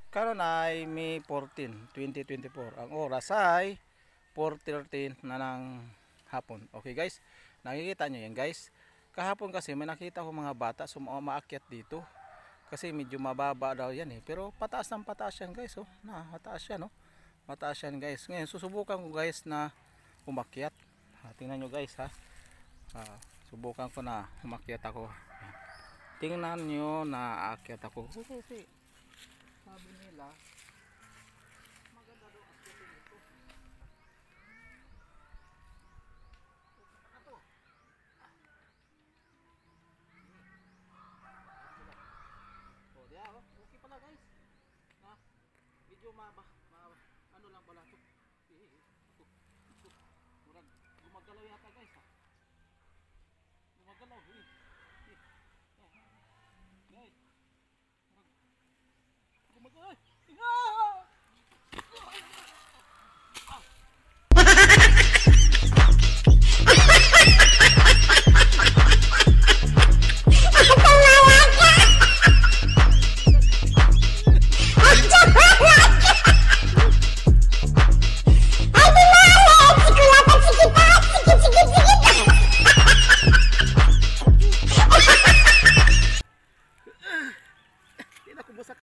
Karon ay May 14, 2024. Ang oras ay 4:13 na ng hapon. Okay guys, nakikita nyo yan guys. Kahapon kasi may nakita ko mga bata umaakyat dito. Kasi medyo mababa daw yan eh. Pero pataas ng pataas yan guys. Oh. Mataas yan oh. Mataas yan guys. Ngayon susubukan ko guys na umakyat. Tingnan nyo guys ha. Subukan ko na umakyat ako. Tingnan nyo na aakyat ako. Kasi sabi nila maganda daw akyatin ito. Ito. Oh, diya oh. Okay pala guys. Na medyo ano lang pala ito. Ito. Murag gumagalaw yata guys ha.